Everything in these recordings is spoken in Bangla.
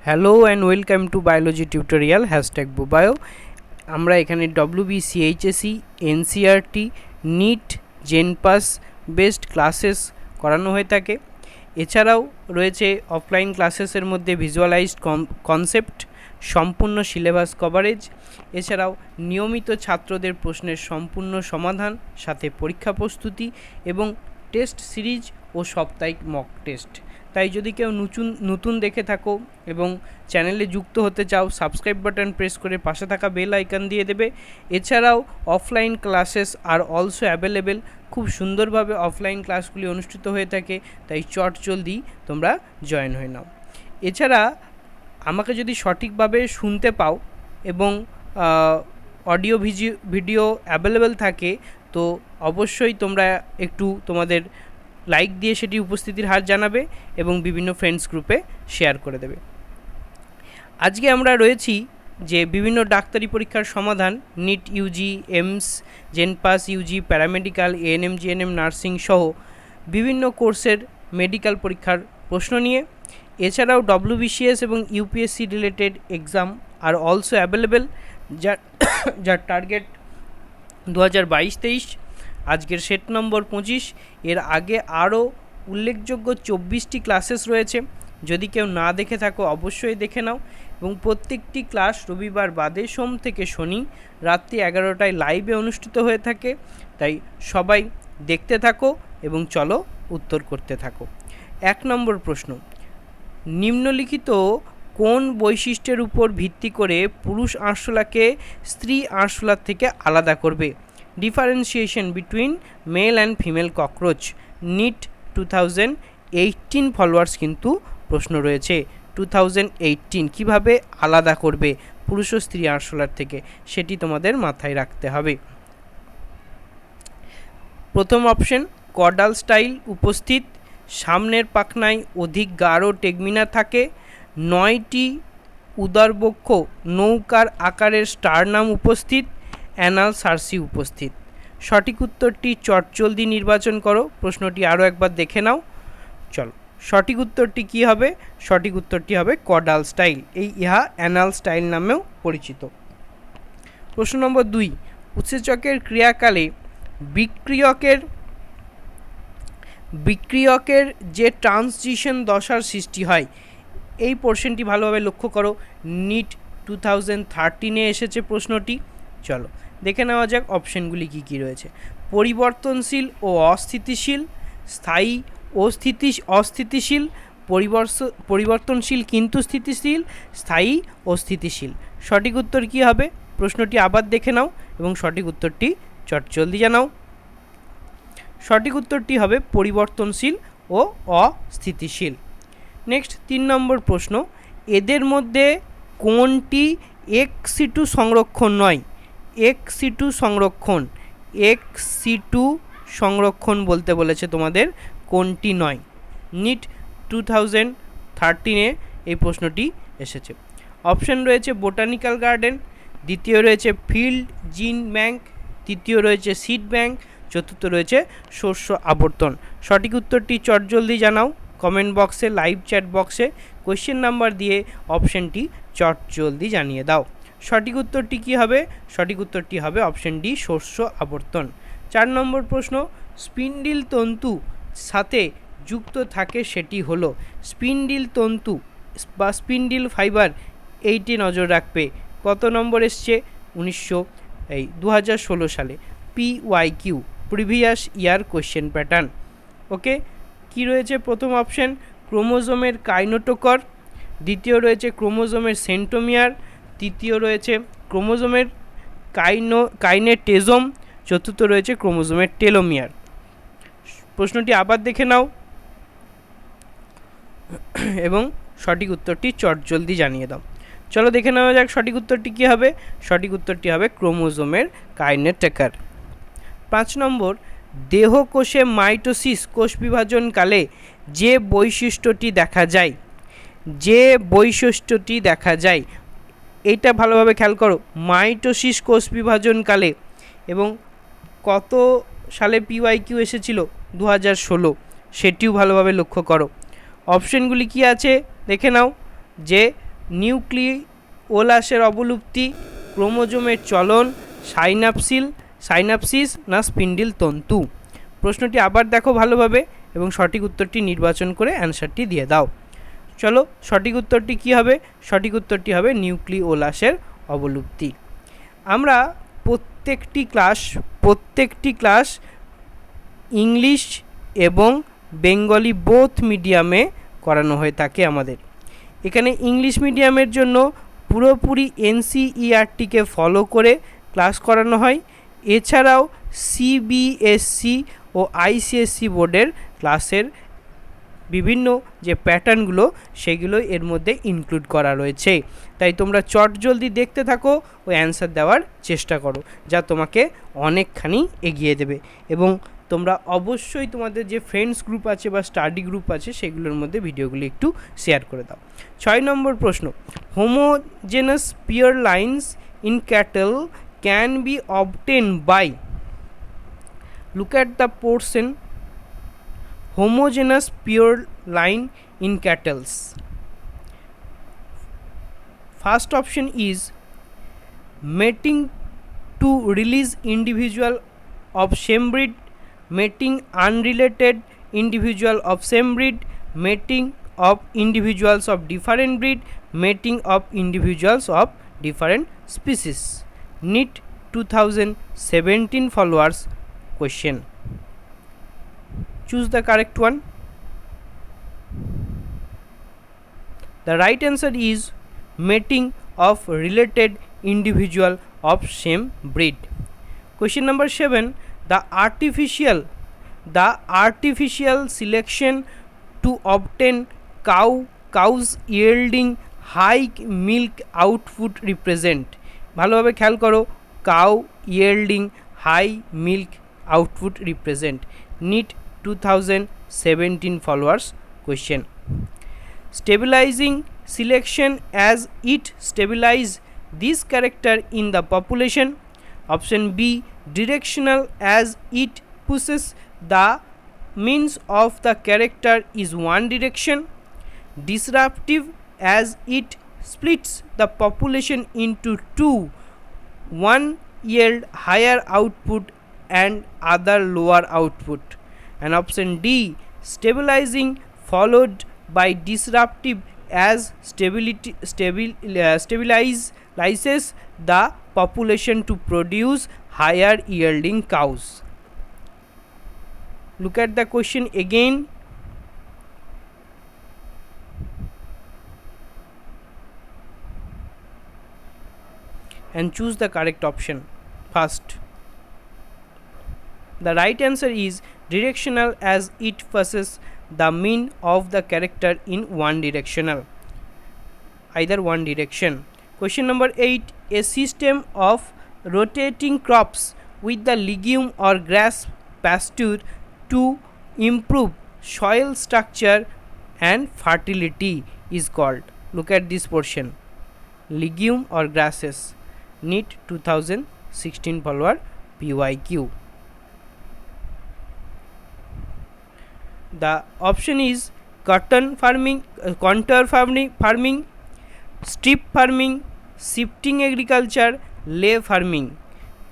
Hello and welcome to biology tutorial #Bubio। আমরা এখানে WBCS, NCERT, NEET, JENPAS based classes করানো হয়ে থাকে। এছাড়াও রয়েছে অফলাইন ক্লাসেসের মধ্যে ভিজুয়ালাইজড কনসেপ্ট, সম্পূর্ণ সিলেবাস কভারেজ, এছাড়াও নিয়মিত ছাত্রদের প্রশ্নের সম্পূর্ণ সমাধান, সাথে পরীক্ষা প্রস্তুতি এবং টেস্ট সিরিজ ও সাপ্তাহিক মক টেস্ট। তাই যদি কেউ নতুন দেখে থাকো এবং চ্যানেলে যুক্ত হতে চাও, সাবস্ক্রাইব বাটন প্রেস করে পাশে থাকা বেল আইকন দিয়ে দেবে। এছাড়াও offline classes are also available, খুব সুন্দরভাবে অফলাইন ক্লাসগুলি অনুষ্ঠিত হয়ে থাকে, তাই জলদি তোমরা জয়েন হয়ে নাও। এছাড়া আমাকে যদি সঠিকভাবে শুনতে পাও এবং অডিও ভিডিও অ্যাভেলেবেল থাকে, তো অবশ্যই তোমরা একটু তোমাদের লাইক দিয়ে সেটি উপস্থিতির হার জানাবে এবং বিভিন্ন ফ্রেন্ডস গ্রুপে শেয়ার করে দেবে। আজকে আমরা রয়েছি যে বিভিন্ন ডাক্তারি পরীক্ষার সমাধান, NEET Yuji, AIIMS, জেনপাস Yuji, paramedical, ANM-GNM, nursing সহ বিভিন্ন কোর্সের মেডিকেল পরীক্ষার প্রশ্ন নিয়ে। এছাড়াও WBCS এবং UPSC related exam are also available, যার টার্গেট 2022-23। আজকের সেট নম্বর 25। এর আগে আরও উল্লেখযোগ্য 24টি ক্লাসেস রয়েছে, যদি কেউ না দেখে থাকো অবশ্যই দেখে নাও। এবং প্রত্যেকটি ক্লাস রবিবার বাদে সোম থেকে শনি রাত্রি 11টায় লাইভে অনুষ্ঠিত হয়ে থাকে, তাই সবাই দেখতে থাকো এবং চলো উত্তর করতে থাকো। 1 নম্বর প্রশ্ন, নিম্নলিখিত কোন বৈশিষ্ট্যের উপর ভিত্তি করে পুরুষ আরশোলাকে স্ত্রী আরশোলার থেকে আলাদা করবে? Differentiation between male and female cockroach. NEET 2018 followers কিন্তু প্রশ্ন রয়েছে। 2018 কিভাবে আলাদা করবে পুরুষ ও স্ত্রী আরশোলার থেকে, সেটি তোমাদের মাথায় রাখতে হবে। প্রথম অপশন, কর্ডাল স্টাইল উপস্থিত, সামনের পাখনায় অধিক গাঢ় টেগমিনা থাকে, 9টি উদরবক্ষ নৌকার আকারের স্টারনাম উপস্থিত, অ্যানাল সার্সি উপস্থিত। সঠিক উত্তরটি চটজলদি নির্বাচন করো। প্রশ্নটি আরও একবার দেখে নাও। চলো, সঠিক উত্তরটি কী হবে? সঠিক উত্তরটি হবে কর্ডাল স্টাইল। ইহা অ্যানাল স্টাইল নামেও পরিচিত। প্রশ্ন নম্বর 2, উৎসেচকের ক্রিয়াকালে বিক্রিয়কের যে ট্রানজিশন দশার সৃষ্টি হয়, এই পোর্শনটি ভালোভাবে লক্ষ্য করো। নিট 2013 এসেছে প্রশ্নটি। চলো দেখে নেওয়া যাক অপশনগুলি কী কী রয়েছে। পরিবর্তনশীল ও অস্থিতিশীল, স্থায়ী ও অস্থিতিশীল, পরিবর্তনশীল কিন্তু স্থিতিশীল, স্থায়ী ও স্থিতিশীল। সঠিক উত্তর কী হবে? প্রশ্নটি আবার দেখে নাও এবং সঠিক উত্তরটি চটজলদি জানাও। সঠিক উত্তরটি হবে পরিবর্তনশীল ও অস্থিতিশীল। নেক্সট 3 নম্বর প্রশ্ন, এদের মধ্যে কোনটি ex-situ সংরক্ষণ নয়? ex-situ সংরক্ষণ বলতে বলেছে তোমাদের, কোনটি নয়? নিট 2013 এই প্রশ্নটি এসেছে। অপশন রয়েছে বোটানিক্যাল গার্ডেন, দ্বিতীয় রয়েছে ফিল্ড জিন ব্যাংক, তৃতীয় রয়েছে সিড ব্যাংক, চতুর্থ রয়েছে শস্য আবর্তন। সঠিক উত্তরটি চটজলদি জানাও কমেন্ট বক্সে, লাইভ চ্যাট বক্সে কোয়েশ্চেন নাম্বার দিয়ে অপশনটি চটজলদি জানিয়ে দাও। সঠিক উত্তরটি কী হবে? সঠিক উত্তরটি হবে অপশন ডি, শস্য আবর্তন। 4 নম্বর প্রশ্ন, স্পিন্ডিল তন্তু সাথে যুক্ত থাকে সেটি হলো। স্পিন্ডিল তন্তু বা স্পিন্ডিল ফাইবার, এইটি নজর রাখবে। কত নম্বর এসছে? 2016 সালে। PYQ, previous year question pattern. Okay, কি রয়েছে? প্রথম অপশন ক্রোমোজোমের কাইনেটোকর, দ্বিতীয় রয়েছে ক্রোমোজোমের সেন্টোমিয়ার, তৃতীয় রয়েছে ক্রোমোজোমের কাইনেটেজম, চতুর্থ রয়েছে ক্রোমোজোমের টেলোমিয়ার। প্রশ্নটি আবার দেখে নাও এবং সঠিক উত্তরটি চটজলদি জানিয়ে দাও। চলো দেখে নেওয়া যাক সঠিক উত্তরটি কী হবে। সঠিক উত্তরটি হবে ক্রোমোজোমের কাইনেটেকার। 5 নম্বর, দেহকোষে মাইটোসিস কোষ বিভাজনকালে যে বৈশিষ্ট্যটি দেখা যায়, এইটা ভালোভাবে খেয়াল করো। মাইটোসিস কোষ বিভাজনকালে, এবং কত সালে PYQ এসেছিল? 2016, সেটিও ভালোভাবে লক্ষ্য করো। অপশনগুলি কি আছে দেখে নাও, যে নিউক্লিওলাসের অবলুপ্তি, ক্রোমোজোমের চলন, সাইনাপসিস না স্পিন্ডিল তন্তু। প্রশ্নটি আবার দেখো ভালোভাবে এবং সঠিক উত্তরটি নির্বাচন করে অ্যান্সারটি দিয়ে দাও। চলো সঠিক উত্তরটি কী হবে? সঠিক উত্তরটি হবে নিউক্লিওলাসের অবলুপ্তি। আমরা প্রত্যেকটি ক্লাস ইংলিশ এবং বেঙ্গলি বোথ মিডিয়ামে করানো হয়ে থাকে আমাদের। এখানে ইংলিশ মিডিয়ামের জন্য পুরোপুরি এনসিইআরটিকে ফলো করে ক্লাস করানো হয়। এছাড়াও সিবিএসসি ও আইসিএসসি বোর্ডের ক্লাসের বিভিন্ন যে প্যাটার্নগুলো সেগুলো এর মধ্যে ইনক্লুড করা রয়েছে। তাই তোমরা চটজলদি দেখতে থাকো ও অ্যান্সার দেওয়ার চেষ্টা করো, যা তোমাকে অনেকখানি এগিয়ে দেবে। এবং তোমরা অবশ্যই তোমাদের যে ফ্রেন্ডস গ্রুপ আছে বা স্টাডি গ্রুপ আছে সেগুলোর মধ্যে ভিডিওগুলি একটু শেয়ার করে দাও। 6 নম্বর প্রশ্ন, homogenous pure lines in cattle can be obtain by, look at the portion homogeneous pure line in cattle. First option is mating to release individual of same breed, mating unrelated individual of same breed, mating of individuals of different breed, mating of individuals of different species. NEET 2017 followers question. Choose the correct one. The right answer is mating of related individual of same breed. Question number 7. The artificial selection to obtain cows yielding high milk output represent. ভালোভাবে খেয়াল করো, cow yielding high milk output represent. NEET 2017 followers question. Stabilizing selection as it stabilize this character in the population. Option B, directional as it pushes the means of the character is one direction. Disruptive as it splits the population into two, one yield higher output and other lower output. And option D, stabilizing followed by disruptive as stabilizes the population to produce higher yielding cows. Look at the question again. And choose the correct option. First, the right answer is directional as it passes the mean of the character in one directional, either one direction. Question number 8. A system of rotating crops with the legume or grass pasture to improve soil structure and fertility is called. Look at this portion. Legume or grasses. NEET 2016 follower PYQ. The option is cotton farming, contour farming, strip farming, shifting agriculture, lay farming.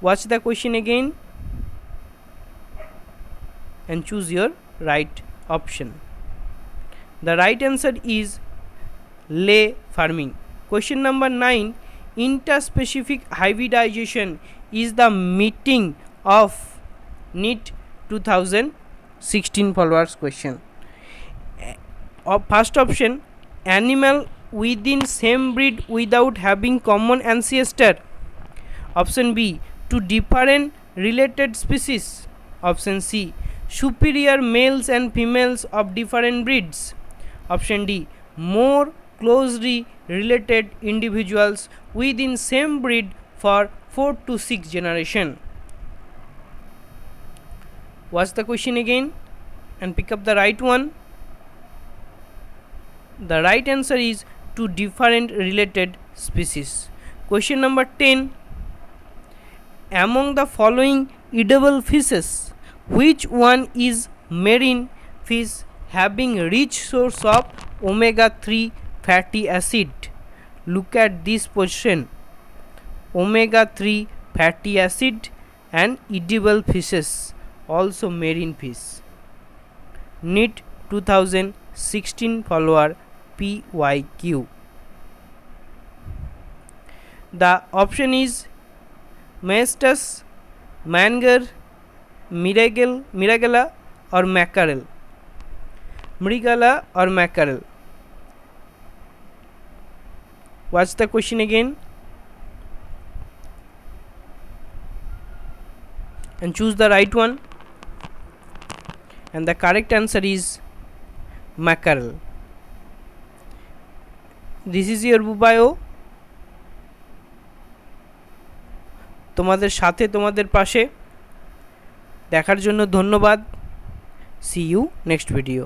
Watch the question again and choose your right option. The right answer is lay farming. Question number 9. Interspecific hybridization is the meeting of NEET 2016 followers question. First option, animal within same breed without having common ancestor. Option B, to different related species. Option C, superior males and females of different breeds. Option D, more closely related individuals within same breed for 4 to 6 generation. Watch the question again and pick up the right one. The right answer is to different related species. Question number 10. Among the following edible fishes, which one is marine fish having rich source of omega-3 fatty acid? Look at this position: omega-3 fatty acid and edible fishes, also marine fish. NEET 2016 follower PYQ. The option is Maestus, Manger, Miragala or Mackerel. Mrigala or Mackerel. What's the question again? And choose the right one. And the correct answer is Mackerel. This is your Bubio. তোমাদের সাথে তোমাদের পাশে। দেখার জন্য ধন্যবাদ। See you next video.